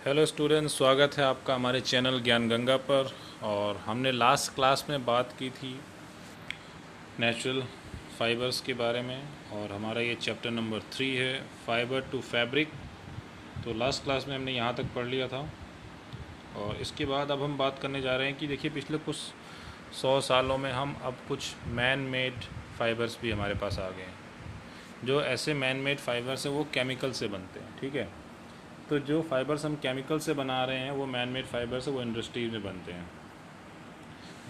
Hello students, स्वागत है आपका हमारे चैनल ज्ञान गंगा पर। और हमने लास्ट क्लास में बात की थी नेचुरल फाइबर्स के बारे में, और हमारा ये चैप्टर नंबर 3 है, फाइबर टू फैब्रिक। तो लास्ट क्लास में हमने यहाँ तक पढ़ लिया था, और इसके बाद अब हम बात करने जा रहे हैं कि देखिए पिछले कुछ 100 सालों में हम अब कुछ मैन मेड फाइबर्स भी हमारे पास आ गए हैं। जो ऐसे मैन मेड फाइबर्स हैं वो केमिकल से बनते हैं, ठीक है। तो जो फाइबर्स हम केमिकल से बना रहे हैं वो मैन मेड फाइबर्स है, वो इंडस्ट्रीज में बनते हैं।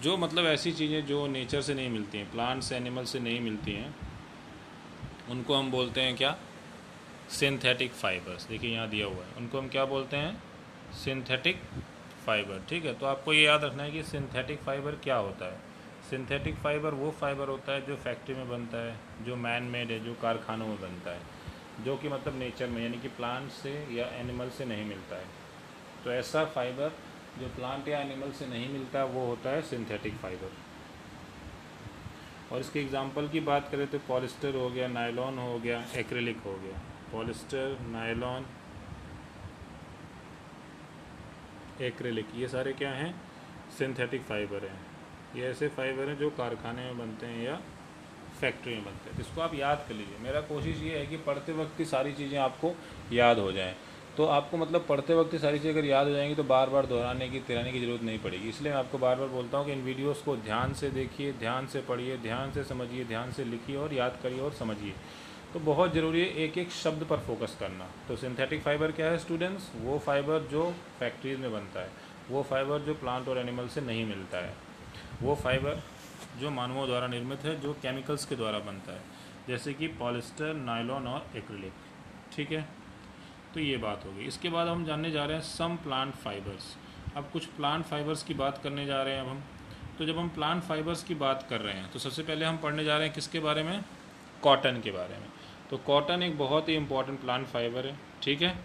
जो मतलब ऐसी चीज़ें जो नेचर से नहीं मिलती हैं, प्लांट्स एनिमल से नहीं मिलती हैं, उनको हम बोलते हैं क्या? Synthetic fibres. देखिए यहाँ दिया हुआ है, उनको हम क्या बोलते हैं? सिंथेटिक फाइबर, ठीक है। तो आपको ये याद रखना है कि सिंथेटिक फाइबर क्या होता है। सिंथेटिक फाइबर वो फाइबर होता है जो फैक्ट्री में बनता है, जो मैन मेड है, जो कारखानों में बनता है, जो कि मतलब नेचर में यानी कि प्लांट से या एनिमल से नहीं मिलता है। तो ऐसा फाइबर जो प्लांट या एनिमल से नहीं मिलता वो होता है सिंथेटिक फाइबर। और इसके एग्जांपल की बात करें तो पॉलिस्टर हो गया, नायलॉन हो गया, एक्रिलिक हो गया। पॉलिस्टर, नायलॉन, एक्रिलिक, ये सारे क्या हैं? सिंथेटिक फाइबर हैं। ये ऐसे फाइबर हैं जो कारखाने में बनते हैं या फैक्ट्री में बनते हैं। तो इसको आप याद कर लीजिए। मेरा कोशिश ये है कि पढ़ते वक्त ही सारी चीज़ें आपको याद हो जाएं। तो आपको मतलब पढ़ते वक्त ही सारी चीज़ें अगर याद हो जाएंगी तो बार बार दोहराने की तिराने की ज़रूरत नहीं पड़ेगी। इसलिए मैं आपको बार बार बोलता हूँ कि इन वीडियोस को ध्यान से देखिए, ध्यान से पढ़िए, ध्यान से समझिए, ध्यान से लिखिए और याद करिए और समझिए। तो बहुत ज़रूरी है एक एक शब्द पर फोकस करना। तो सिंथेटिक फाइबर क्या है स्टूडेंट्स? वो फाइबर जो फैक्ट्रीज में बनता है, वो फाइबर जो प्लांट और एनिमल से नहीं मिलता है, वो फाइबर जो मानवों द्वारा निर्मित है, जो केमिकल्स के द्वारा बनता है, जैसे कि पॉलिस्टर, नायलॉन और एक्रिलिक, ठीक है। तो ये बात होगी। इसके बाद हम जानने जा रहे हैं सम प्लांट फाइबर्स। अब कुछ प्लांट फाइबर्स की बात करने जा रहे हैं अब हम। तो जब हम प्लांट फाइबर्स की बात कर रहे हैं तो सबसे पहले हम पढ़ने जा रहे हैं किसके बारे में? कॉटन के बारे में। तो कॉटन एक बहुत ही इंपॉर्टेंट प्लांट फाइबर है, ठीक है।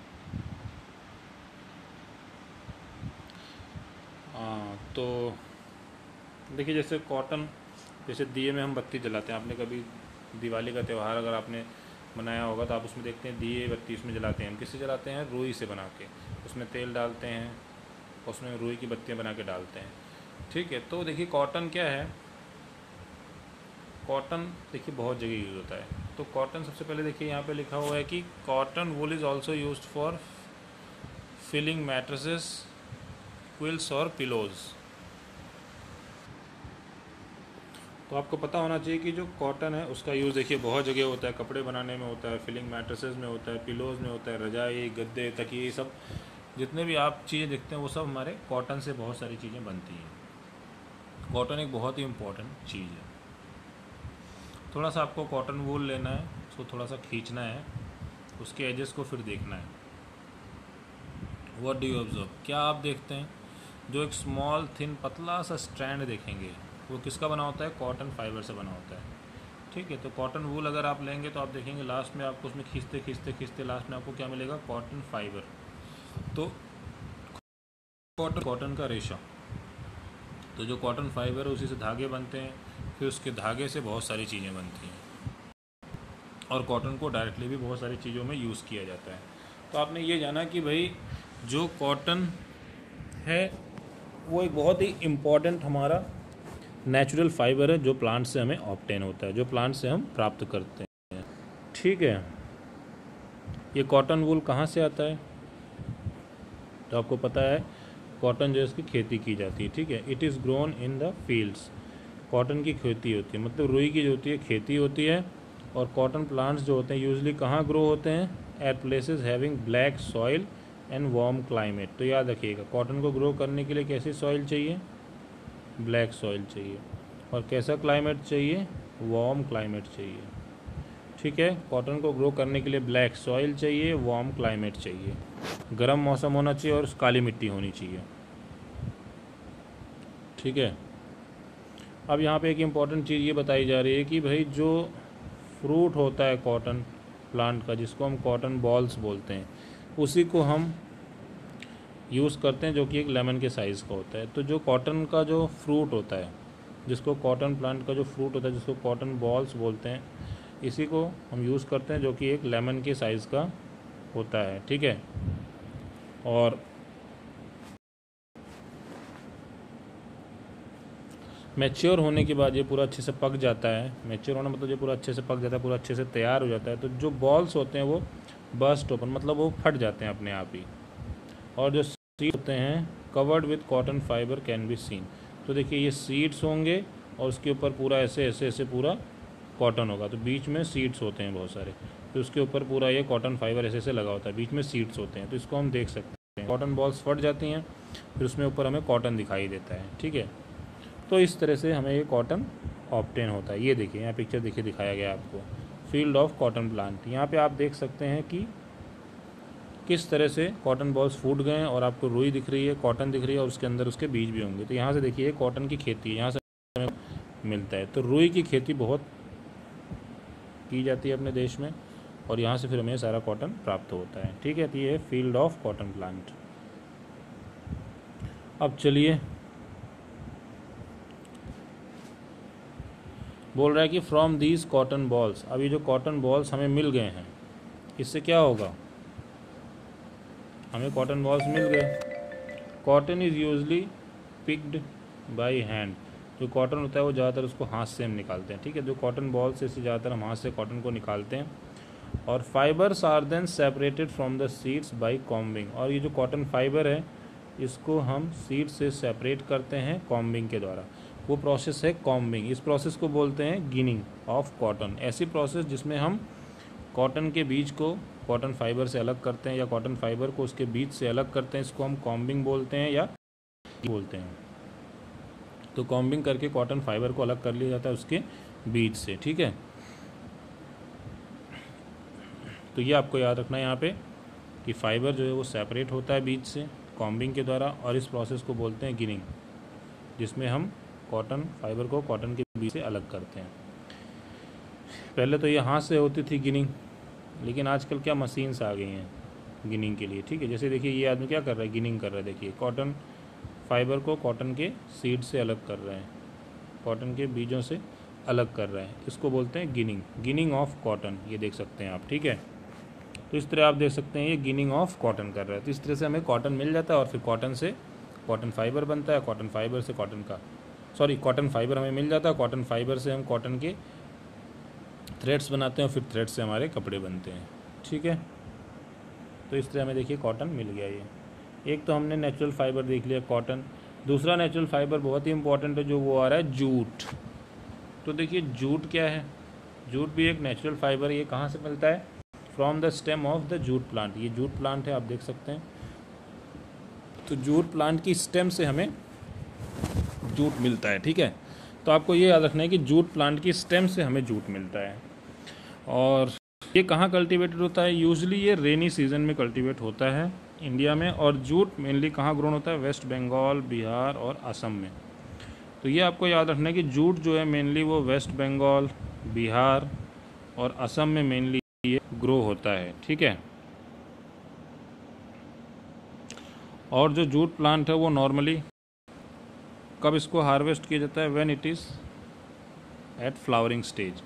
तो देखिए जैसे कॉटन, जैसे दिए में हम बत्ती जलाते हैं। आपने कभी दिवाली का त्यौहार अगर आपने मनाया होगा तो आप उसमें देखते हैं दिए बत्ती उसमें जलाते हैं। हम किससे जलाते हैं? रुई से बना के। उसमें तेल डालते हैं, उसमें रुई की बत्तियां बना के डालते हैं, ठीक है। तो देखिए कॉटन क्या है? कॉटन देखिए बहुत जगह यूज़ होता है। तो कॉटन सबसे पहले देखिए यहाँ पे लिखा हुआ है कि cotton wool is also use for filling mattresses, quilts और पिलोज़। तो आपको पता होना चाहिए कि जो कॉटन है उसका यूज़ देखिए बहुत जगह होता है। कपड़े बनाने में होता है, फिलिंग मैट्रेसेस में होता है, पिलोज़ में होता है, रजाई, गद्दे, तकिए, सब जितने भी आप चीज़ें देखते हैं वो सब हमारे कॉटन से बहुत सारी चीज़ें बनती हैं। कॉटन एक बहुत ही इम्पोर्टेंट चीज़ है। थोड़ा सा आपको कॉटन वूल लेना है, उसको थोड़ा सा खींचना है, उसके एजेस को फिर देखना है। What do you observe? क्या आप देखते हैं? जो एक स्मॉल थिन पतला सा स्ट्रैंड देखेंगे वो किसका बना होता है? कॉटन फाइबर से बना होता है, ठीक है। तो कॉटन वूल अगर आप लेंगे तो आप देखेंगे लास्ट में आपको उसमें खींचते खींचते खींचते लास्ट में आपको क्या मिलेगा? Cotton fibre. तो कॉटन का रेशा, तो जो कॉटन फाइबर है उसी से धागे बनते हैं, फिर उसके धागे से बहुत सारी चीज़ें बनती हैं, और कॉटन को डायरेक्टली भी बहुत सारी चीज़ों में यूज़ किया जाता है। तो आपने ये जाना कि भाई जो कॉटन है वो एक बहुत ही इम्पॉर्टेंट हमारा नेचुरल फाइबर है, जो प्लांट से हमें ऑब्टेन होता है, जो प्लांट से हम प्राप्त करते हैं, ठीक है। ये कॉटन वूल कहाँ से आता है? तो आपको पता है कॉटन जो है इसकी खेती की जाती है, ठीक है। It is grown in the fields. Cotton की खेती होती है, मतलब रुई की जो होती है खेती होती है। और कॉटन प्लांट्स जो होते हैं यूजली कहाँ ग्रो होते हैं? At places having black soil and warm climate. तो याद रखिएगा कॉटन को ग्रो करने के लिए कैसी सॉइल चाहिए? ब्लैक सॉइल चाहिए। और कैसा क्लाइमेट चाहिए? वार्म क्लाइमेट चाहिए, ठीक है। कॉटन को ग्रो करने के लिए ब्लैक सॉइल चाहिए, वार्म क्लाइमेट चाहिए, गर्म मौसम होना चाहिए और काली मिट्टी होनी चाहिए, ठीक है। अब यहाँ पे एक इम्पॉर्टेंट चीज़ ये बताई जा रही है कि भाई जो फ्रूट होता है कॉटन प्लांट का, जिसको हम कॉटन बॉल्स बोलते हैं, उसी को हम यूज़ करते हैं, जो कि एक लेमन के साइज़ का होता है। तो जो कॉटन का जो फ्रूट होता है, जिसको कॉटन प्लांट का जो फ्रूट होता है, जिसको कॉटन बॉल्स बोलते हैं, इसी को हम यूज़ करते हैं, जो कि एक लेमन के साइज़ का होता है, ठीक है। और मैच्योर होने के बाद ये पूरा अच्छे से पक जाता है। मैच्योर होना मतलब ये पूरा अच्छे से पक जाता है, पूरा अच्छे से तैयार हो जाता है, तो जो बॉल्स होते हैं वो बर्स्ट ओपन, मतलब वो फट जाते हैं अपने आप ही। और जो सीड होते हैं covered with cotton fibre can be seen. तो देखिए ये सीड्स होंगे और उसके ऊपर पूरा ऐसे ऐसे ऐसे पूरा कॉटन होगा, तो बीच में सीड्स होते हैं बहुत सारे, तो उसके ऊपर पूरा ये कॉटन फाइबर ऐसे ऐसे लगा होता है, बीच में सीड्स होते हैं, तो इसको हम देख सकते हैं। कॉटन बॉल्स फट जाती हैं, फिर उसमें ऊपर हमें कॉटन दिखाई देता है, ठीक है। तो इस तरह से हमें ये कॉटन ऑब्टेन होता है। ये देखिए यहाँ पिक्चर देखिए दिखाया गया है आपको, फील्ड ऑफ कॉटन प्लांट। यहाँ पे आप देख सकते हैं कि किस तरह से कॉटन बॉल्स फूट गए हैं और आपको रुई दिख रही है, कॉटन दिख रही है और उसके अंदर उसके बीज भी होंगे। तो यहाँ से देखिए कॉटन की खेती है, यहाँ से हमें मिलता है। तो रुई की खेती बहुत की जाती है अपने देश में, और यहाँ से फिर हमें सारा कॉटन प्राप्त होता है, ठीक है। तो ये है फील्ड ऑफ कॉटन प्लांट। अब चलिए बोल रहा है कि फ्रॉम दीज कॉटन बॉल्स, अब ये जो कॉटन बॉल्स हमें मिल गए हैं, इससे क्या होगा, हमें कॉटन बॉल्स मिल गए। Cotton is usually picked by hand. जो कॉटन होता है वो ज़्यादातर उसको हाथ से हम निकालते हैं, ठीक है। जो कॉटन बॉल से ज़्यादातर हम हाथ से कॉटन को निकालते हैं। और fibres are then separated from the seeds by combing. और ये जो कॉटन फाइबर है इसको हम सीड से सेपरेट करते हैं कॉम्बिंग के द्वारा। वो प्रोसेस है कॉम्बिंग। इस प्रोसेस को बोलते हैं गिनिंग ऑफ कॉटन। ऐसी प्रोसेस जिसमें हम कॉटन के बीज को कॉटन फाइबर से अलग करते हैं या कॉटन फाइबर को उसके बीज से अलग करते हैं, इसको हम कॉम्बिंग बोलते हैं या बोलते हैं। तो कॉम्बिंग करके कॉटन फाइबर को अलग कर लिया जाता है उसके बीज से, ठीक है। तो ये आपको याद रखना है यहाँ पे कि फाइबर जो है वो सेपरेट होता है बीज से कॉम्बिंग के द्वारा, और इस प्रोसेस को बोलते हैं गिनिंग, जिसमें हम कॉटन फाइबर को कॉटन के बीज से अलग करते हैं। पहले तो ये हाथ से होती थी गिनिंग, लेकिन आजकल क्या मशीन्स आ गई हैं गिनिंग के लिए, ठीक है। जैसे देखिए ये आदमी क्या कर रहा है, गिनिंग कर रहा है। देखिए कॉटन फाइबर को कॉटन के सीड से अलग कर रहे हैं, कॉटन के बीजों से अलग कर रहे हैं, इसको बोलते हैं गिनिंग, गिनिंग ऑफ कॉटन। ये देख सकते हैं आप, ठीक है। तो इस तरह आप देख सकते हैं ये गिनिंग ऑफ कॉटन कर रहा है। तो इस तरह से हमें कॉटन मिल जाता है और फिर कॉटन से कॉटन फाइबर बनता है, कॉटन फाइबर से कॉटन फाइबर हमें मिल जाता है, कॉटन फाइबर से हम कॉटन के थ्रेड्स बनाते हैं और फिर थ्रेड से हमारे कपड़े बनते हैं, ठीक है। तो इस तरह हमें देखिए कॉटन मिल गया। ये एक तो हमने नेचुरल फाइबर देख लिया कॉटन। दूसरा नेचुरल फाइबर बहुत ही इंपॉर्टेंट है, जो वो आ रहा है जूट। तो देखिए जूट क्या है, जूट भी एक नेचुरल फाइबर। ये कहाँ से मिलता है, from the stem of the jute plant. ये जूट प्लांट है, आप देख सकते हैं। तो जूट प्लांट की स्टेम से हमें जूट मिलता है, ठीक है। तो आपको ये याद रखना है कि जूट प्लांट की स्टेम से हमें जूट मिलता है। और ये कहाँ कल्टीवेटेड होता है, यूजुअली ये रेनी सीजन में कल्टीवेट होता है इंडिया में। और जूट मेनली कहाँ ग्रोन होता है, वेस्ट बंगाल, बिहार और असम में। तो ये आपको याद रखना है कि जूट जो है मेनली वो वेस्ट बंगाल, बिहार और असम में मेनली ये ग्रो होता है, ठीक है। और जो जूट प्लांट है वो नॉर्मली कब इसको हार्वेस्ट किया जाता है, when it is at flowering stage.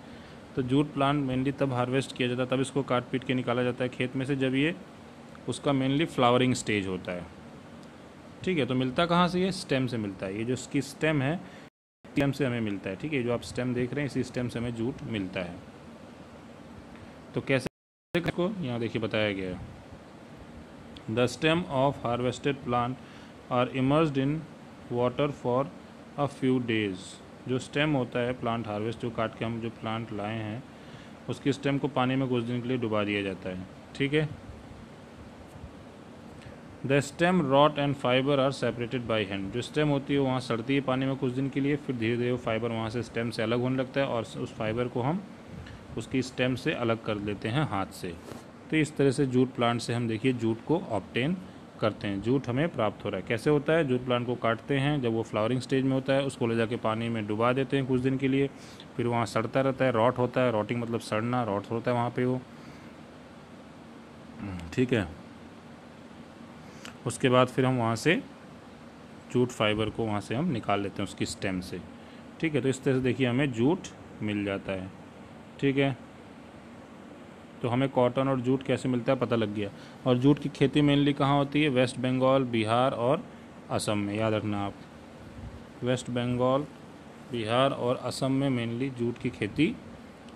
तो जूट प्लांट मेनली तब हार्वेस्ट किया जाता है, तब इसको काट पीट के निकाला जाता है खेत में से जब ये उसका मेनली फ्लावरिंग स्टेज होता है, ठीक है। तो मिलता कहाँ से, ये स्टेम से मिलता है। ये जो इसकी स्टेम है, स्टेम से हमें मिलता है, ठीक है। जो आप स्टेम देख रहे हैं इसी स्टेम से हमें जूट मिलता है। तो कैसे को यहाँ देखिए बताया गया है। The stem of harvested plant are immersed in water for a few days. जो स्टेम होता है प्लांट हार्वेस्ट, जो काट के हम जो प्लांट लाए हैं उसकी स्टेम को पानी में कुछ दिन के लिए डुबा दिया जाता है, ठीक है। The stem rot and fibre are separated by hand. जो स्टेम होती है वहाँ सड़ती है पानी में कुछ दिन के लिए, फिर धीरे धीरे वो फाइबर वहाँ से स्टेम से अलग होने लगता है और उस फाइबर को हम उसकी स्टेम से अलग कर लेते हैं हाथ से। तो इस तरह से जूट प्लांट से हम देखिए जूट को ऑब्टेन करते हैं, जूट हमें प्राप्त हो रहा है। कैसे होता है, जूट प्लांट को काटते हैं, जब वो फ्लावरिंग स्टेज में होता है उसको ले जाके पानी में डुबा देते हैं कुछ दिन के लिए, फिर वहाँ सड़ता रहता है, रॉट होता है, रॉटिंग मतलब सड़ना, रॉट होता है वहाँ पे वो, ठीक है। उसके बाद फिर हम वहाँ से जूट फाइबर को वहाँ से हम निकाल लेते हैं उसकी स्टेम से, ठीक है। तो इस तरह से देखिए हमें जूट मिल जाता है, ठीक है। तो हमें कॉटन और जूट कैसे मिलता है पता लग गया। और जूट की खेती मेनली कहाँ होती है, वेस्ट बंगाल, बिहार और असम में। याद रखना आप, वेस्ट बंगाल, बिहार और असम में मेनली जूट की खेती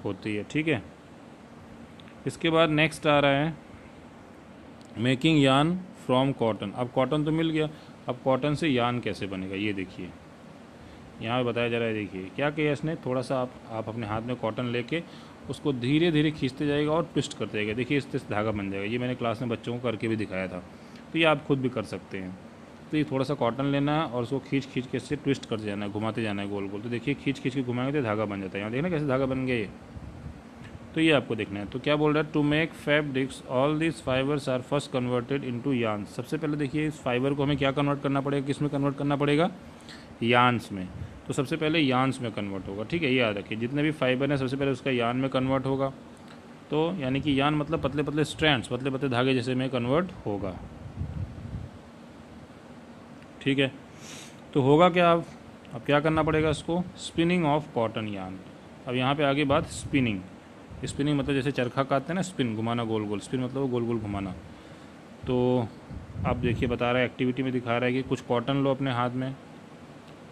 होती है। ठीक है, इसके बाद नेक्स्ट आ रहा है मेकिंग यान फ्रॉम कॉटन। अब कॉटन तो मिल गया, अब कॉटन से यान कैसे बनेगा ये देखिए, यहाँ पे बताया जा रहा है। देखिए क्या किया इसने, थोड़ा सा आप अपने हाथ में कॉटन लेके उसको धीरे धीरे खींचते जाएगा और ट्विस्ट करते जाएगा। देखिए इससे धागा बन जाएगा। ये मैंने क्लास में बच्चों को करके भी दिखाया था, तो ये आप खुद भी कर सकते हैं। तो ये थोड़ा सा कॉटन लेना है और उसको खींच खींच के इससे ट्विस्ट करते जाना है, घुमाते जाना है गोल गोल। तो देखिए खींच खींच के घुमाएंगे तो धागा बन जाता है। यहाँ देखना कैसे धागा बन गया ये, तो ये आपको देखना है। तो क्या बोल रहा है, to make fabrics all this fibres are first converted into yarn. सबसे पहले देखिए इस फाइबर को हमें क्या कन्वर्ट करना पड़ेगा, किस में कन्वर्ट करना पड़ेगा, यार्न्स में। तो सबसे पहले यार्न्स में कन्वर्ट होगा। ठीक है, ये याद रखिए, जितने भी फाइबर हैं सबसे पहले उसका यार्न में कन्वर्ट होगा। तो यानी कि यार्न मतलब पतले पतले स्ट्रैंड्स, पतले पतले धागे जैसे में कन्वर्ट होगा। ठीक है, तो होगा क्या, अब क्या करना पड़ेगा इसको, स्पिनिंग ऑफ कॉटन यार्न। अब यहाँ पे आगे बात स्पिनिंग। स्पिनिंग मतलब जैसे चरखा काटते हैं ना, स्पिन घुमाना गोल गोल, स्पिन मतलब वो गोल गोल घुमाना। तो आप देखिए बता रहा है, एक्टिविटी में दिखा रहा है कि कुछ कॉटन लो अपने हाथ में,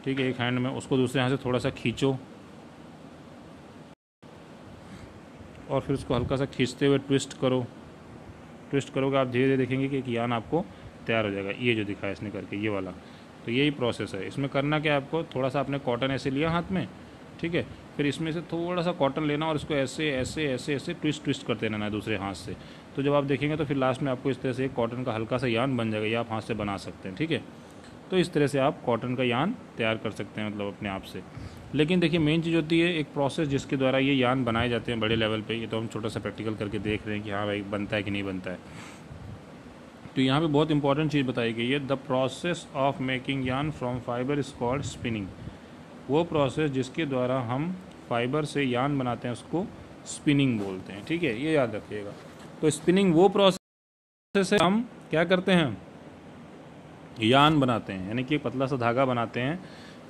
ठीक है, एक हैंड में, उसको दूसरे हाथ से थोड़ा सा खींचो और फिर उसको हल्का सा खींचते हुए ट्विस्ट करो। ट्विस्ट करोगे आप धीरे धीरे देखेंगे कि एक यान आपको तैयार हो जाएगा। ये जो दिखाया इसने करके, ये वाला, तो यही प्रोसेस है। इसमें करना क्या है आपको, थोड़ा सा आपने कॉटन ऐसे लिया हाथ में, ठीक है, फिर इसमें से थोड़ा सा कॉटन लेना और इसको ऐसे ऐसे ऐसे ऐसे ट्विस्ट करते रहना है दूसरे हाथ से। तो जब आप देखेंगे तो फिर लास्ट में आपको इस तरह से कॉटन का हल्का सा यान बन जाएगा। ये आप हाथ से बना सकते हैं। ठीक है, तो इस तरह से आप कॉटन का यान तैयार कर सकते हैं, मतलब अपने आप से। लेकिन देखिए मेन चीज़ होती है एक प्रोसेस जिसके द्वारा ये यान बनाए जाते हैं बड़े लेवल पे। ये तो हम छोटा सा प्रैक्टिकल करके देख रहे हैं कि हाँ भाई बनता है कि नहीं बनता है। तो यहाँ पे बहुत इंपॉर्टेंट चीज़ बताई गई है, द प्रोसेस ऑफ मेकिंग यान from fibre is called spinning. वो प्रोसेस जिसके द्वारा हम फाइबर से यान बनाते हैं उसको स्पिनिंग बोलते हैं। ठीक है, ये याद रखिएगा। तो स्पिनिंग वो प्रोसेस है, हम क्या करते हैं, यान बनाते हैं, यानी कि पतला सा धागा बनाते हैं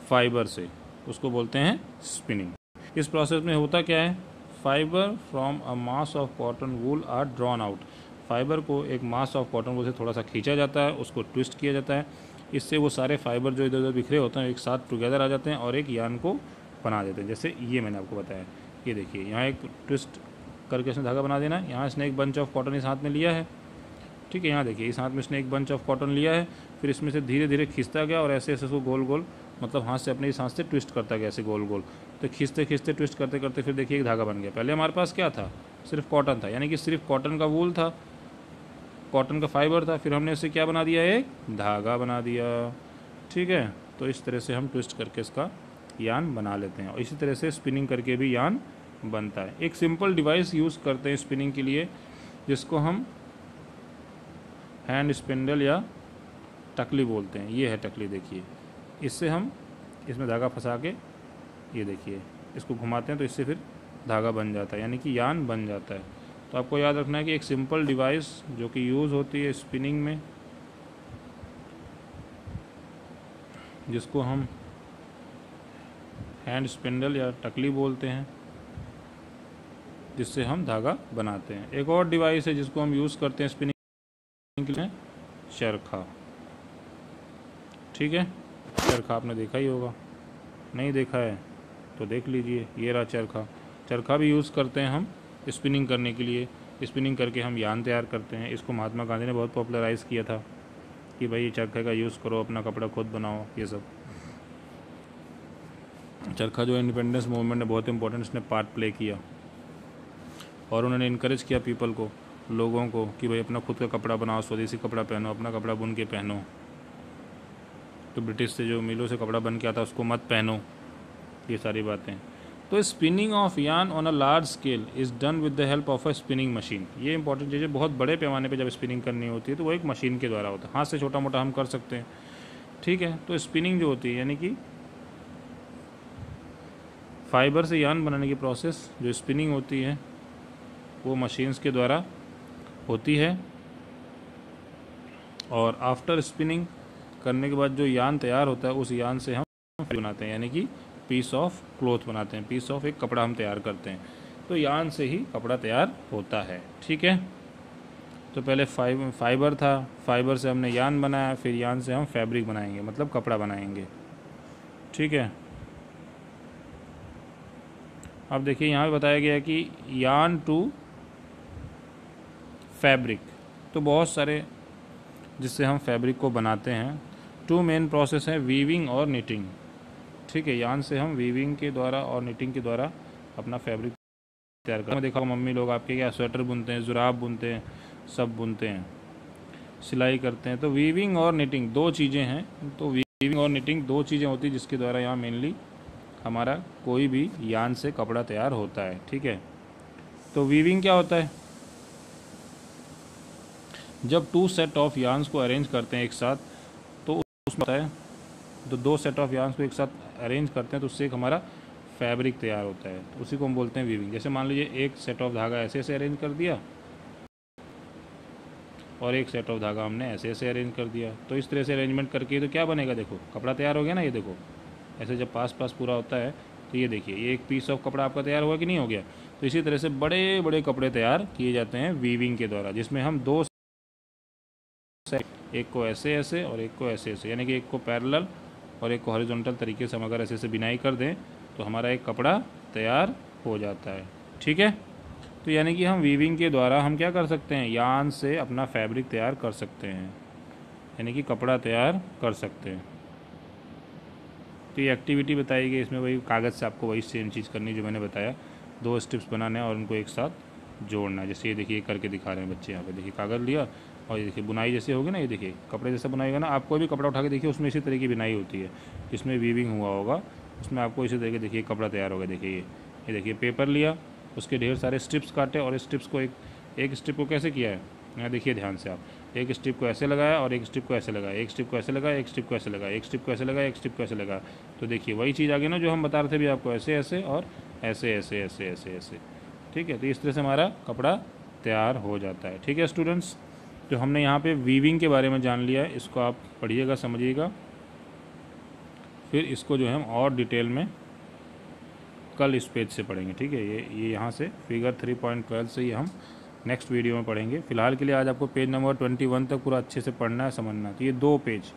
फाइबर से, उसको बोलते हैं स्पिनिंग। इस प्रोसेस में होता क्या है, fibre from a mass of cotton wool are drawn out. Fibre को एक मास ऑफ कॉटन वूल से थोड़ा सा खींचा जाता है, उसको ट्विस्ट किया जाता है। इससे वो सारे फाइबर जो इधर उधर बिखरे होते हैं एक साथ टुगेदर आ जाते हैं और एक यान को बना देते हैं। जैसे ये मैंने आपको बताया, ये देखिए यहाँ एक ट्विस्ट करके इसने धागा बना देना है। यहाँ इसने एक बंच ऑफ कॉटन इस हाथ में लिया है, ठीक है, यहाँ देखिए इस हाथ में इसने एक बंच ऑफ कॉटन लिया है, फिर इसमें से धीरे धीरे खींचता गया और ऐसे ऐसे उसको गोल गोल, मतलब हाथ से अपने इस हाथ से ट्विस्ट करता गया ऐसे गोल गोल। तो खींचते खींचते ट्विस्ट करते करते फिर देखिए एक धागा बन गया। पहले हमारे पास क्या था, सिर्फ कॉटन था, यानी कि सिर्फ कॉटन का वूल था, कॉटन का फाइबर था, फिर हमने इससे क्या बना दिया, एक धागा बना दिया। ठीक है, तो इस तरह से हम ट्विस्ट करके इसका यान बना लेते हैं और इसी तरह से स्पिनिंग करके भी यान बनता है। एक सिंपल डिवाइस यूज़ करते हैं स्पिनिंग के लिए जिसको हम हैंड स्पिंडल या टकली बोलते हैं। ये है टकली, देखिए इससे हम इसमें धागा फंसा के, ये देखिए इसको घुमाते हैं तो इससे फिर धागा बन जाता है, यानी कि यान बन जाता है। तो आपको याद रखना है कि एक सिंपल डिवाइस जो कि यूज़ होती है स्पिनिंग में, जिसको हम हैंड स्पिंडल या टकली बोलते हैं, जिससे हम धागा बनाते हैं। एक और डिवाइस है जिसको हम यूज़ करते हैं स्पिनिंग के लिए, चरखा। ठीक है, चरखा आपने देखा ही होगा, नहीं देखा है तो देख लीजिए, ये रहा चरखा। चरखा भी यूज़ करते हैं हम स्पिनिंग करने के लिए। स्पिनिंग करके हम यान तैयार करते हैं। इसको महात्मा गांधी ने बहुत पॉपुलराइज़ किया था कि भाई चरखे का यूज़ करो, अपना कपड़ा खुद बनाओ, ये सब। चरखा जो इंडिपेंडेंस मूवमेंट में बहुत इंपॉर्टेंट इसने पार्ट प्ले किया और उन्होंने इनकरेज किया पीपल को, लोगों को, कि भाई अपना खुद का कपड़ा बनाओ, स्वदेशी कपड़ा पहनो, अपना कपड़ा बुन के पहनो। तो ब्रिटिश से जो मिलों से कपड़ा बन के आता उसको मत पहनो, ये सारी बातें। तो स्पिनिंग ऑफ यान on a large scale is done with the help of a spinning machine. ये इंपॉर्टेंट चीज़ है, बहुत बड़े पैमाने पे जब स्पिनिंग करनी होती है तो वो एक मशीन के द्वारा होता है। हाथ से छोटा मोटा हम कर सकते हैं, ठीक है। तो स्पिनिंग जो होती है यानी कि फाइबर से यान बनाने की प्रोसेस, जो स्पिनिंग होती है वो मशीन्स के द्वारा होती है। और आफ्टर स्पिनिंग करने के बाद जो यान तैयार होता है उस यान से हम बनाते हैं, यानी कि पीस ऑफ क्लॉथ बनाते हैं, पीस ऑफ एक कपड़ा हम तैयार करते हैं। तो यान से ही कपड़ा तैयार होता है, ठीक है। तो पहले फाइबर था, फाइबर से हमने यान बनाया, फिर यान से हम फैब्रिक बनाएंगे, मतलब कपड़ा बनाएंगे, ठीक है। अब देखिए यहाँ पे बताया गया है कि यार्न टू फैब्रिक, तो बहुत सारे जिससे हम फैब्रिक को बनाते हैं। टू मेन प्रोसेस हैं, वीविंग और निटिंग। ठीक है, यार्न से हम वीविंग के द्वारा और निटिंग के द्वारा अपना फैब्रिक तैयार करते हैं। देखा मम्मी लोग आपके क्या स्वेटर बुनते हैं, जुराब बुनते हैं, सब बुनते हैं, सिलाई करते हैं। तो वीविंग और निटिंग दो चीज़ें हैं। तो वीविंग और निटिंग दो चीज़ें होती हैं जिसके द्वारा यहाँ मेनली हमारा कोई भी यार्न से कपड़ा तैयार होता है। ठीक है, तो वीविंग क्या होता है? जब टू सेट ऑफ यार्न्स को अरेंज करते हैं एक साथ, तो उसमें होता है, तो दो सेट ऑफ यार्न्स को एक साथ अरेंज करते हैं तो उससे एक हमारा फैब्रिक तैयार होता है, तो उसी को हम बोलते हैं वीविंग। जैसे मान लीजिए एक सेट ऑफ धागा ऐसे ऐसे अरेंज कर दिया और एक सेट ऑफ धागा हमने ऐसे ऐसे अरेंज कर दिया, तो इस तरह से अरेंजमेंट करके तो क्या बनेगा, देखो कपड़ा तैयार हो गया ना। ये देखो ऐसे जब पास पास पूरा होता है तो ये देखिए ये एक पीस ऑफ कपड़ा आपका तैयार हुआ कि नहीं हो गया। तो इसी तरह से बड़े बड़े कपड़े तैयार किए जाते हैं वीविंग के द्वारा, जिसमें हम दो, एक को ऐसे ऐसे और एक को ऐसे ऐसे, यानी कि एक को पैरेलल और एक को हॉरिजॉन्टल तरीके से हम अगर ऐसे ऐसे बिनाई कर दें तो हमारा एक कपड़ा तैयार हो जाता है। ठीक है, तो यानी कि हम वीविंग के द्वारा हम क्या कर सकते हैं, यार्न से अपना फैब्रिक तैयार कर सकते हैं, यानी कि कपड़ा तैयार कर सकते हैं। तो ये एक्टिविटी बताई गई, इसमें वही कागज़ से आपको वही सेम चीज़ करनी जो मैंने बताया, दो स्ट्रिप्स बनाने और उनको एक साथ जोड़ना है। जैसे ये देखिए करके दिखा रहे हैं बच्चे यहाँ पे, देखिए कागज़ लिया और ये देखिए बुनाई जैसे होगी ना, ये देखिए कपड़े जैसा बुनाई होगा ना। आप कोई भी कपड़ा उठा के देखिए उसमें इसी तरह की बुनाई होती है, जिसमें वीविंग हुआ होगा उसमें आपको इसी तरीके देखिए कपड़ा तैयार होगा। देखिए ये देखिए पेपर लिया, उसके ढेर सारे स्ट्रिप्स काटे और स्ट्रिप्स को एक स्ट्रिप को कैसे किया है, यहाँ देखिए ध्यान से आप, एक स्ट्रिप को ऐसे लगाया और एक स्ट्रिप को ऐसे लगाया, एक स्ट्रिप को ऐसे लगाया, एक स्ट्रिप को ऐसे लगाया, एक स्ट्रिप को ऐसे लगाया, एक स्ट्रिप को ऐसे लगाया। तो देखिए वही चीज़ आगे ना जो हम बता रहे थे भी आपको, ऐसे ऐसे और ऐसे ऐसे ऐसे ऐसे ऐसे। ठीक है, तो इस तरह से हमारा कपड़ा तैयार हो जाता है। ठीक है स्टूडेंट्स, तो हमने यहाँ पे वीविंग के बारे में जान लिया है, इसको आप पढ़िएगा समझिएगा, फिर इसको जो है हम और डिटेल में कल इस पेज से पढ़ेंगे। ठीक है, ये यहाँ से फिगर 3.12 से ही हम नेक्स्ट वीडियो में पढ़ेंगे। फिलहाल के लिए आज आपको पेज नंबर 21 तक पूरा अच्छे से पढ़ना है, समझना है। तो ये दो पेज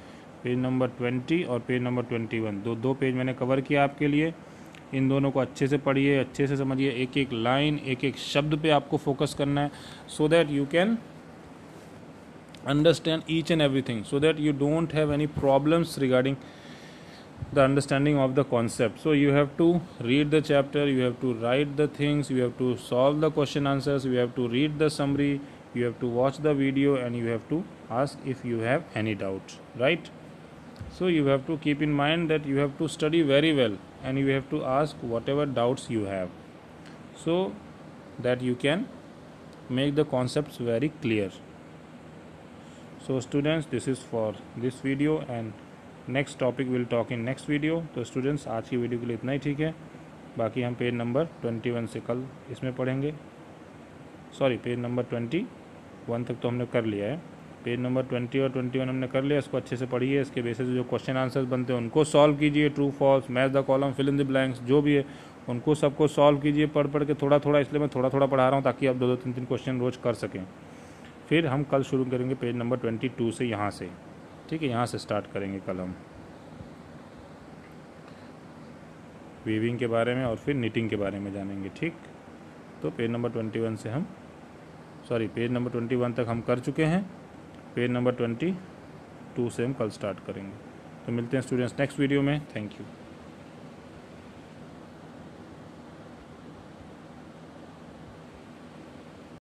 नंबर 20 और पेज नंबर 21, दो पेज मैंने कवर किया आपके लिए। इन दोनों को अच्छे से पढ़िए, अच्छे से समझिए, एक एक लाइन एक एक शब्द पे आपको फोकस करना है, so that you can understand each and everything, so that you don't have any problems regarding the understanding of the concept. So you have to read the chapter, you have to write the things, you have to solve the question answers, you have to read the summary, you have to watch the video, and you have to ask if you have any doubt, right? So you have to keep in mind that you have to study very well and you have to ask whatever doubts you have, so that you can make the concepts very clear. So students, this is for this video and next topic we'll talk in next video. तो students आज की video के लिए इतना ही ठीक है, बाकी हम पेज नंबर 21 से कल इसमें पढ़ेंगे। सॉरी, पेज नंबर 21 तक तो हमने कर लिया है, पेज नंबर 20 और 21 हमने कर लिया। इसको अच्छे से पढ़िए, इसके बेसिस जो क्वेश्चन आंसर्स बनते हैं उनको सॉल्व कीजिए, true false, match the column, fill in the blanks, जो भी है उनको सबको सॉल्व कीजिए पढ़ के थोड़ा थोड़ा। इसलिए मैं थोड़ा थोड़ा पढ़ा रहा हूँ ताकि आप 2-3 क्वेश्चन रोज़ कर सकें। फिर हम कल शुरू करेंगे पेज नंबर 22 से, यहाँ से। ठीक है, यहाँ से स्टार्ट करेंगे कल हम वीविंग के बारे में और फिर निटिंग के बारे में जानेंगे। ठीक, तो पेज नंबर 21 से हम पेज नंबर 21 तक हम कर चुके हैं, पेज नंबर 22 से हम कल स्टार्ट करेंगे। तो मिलते हैं स्टूडेंट्स नेक्स्ट वीडियो में। Thank you.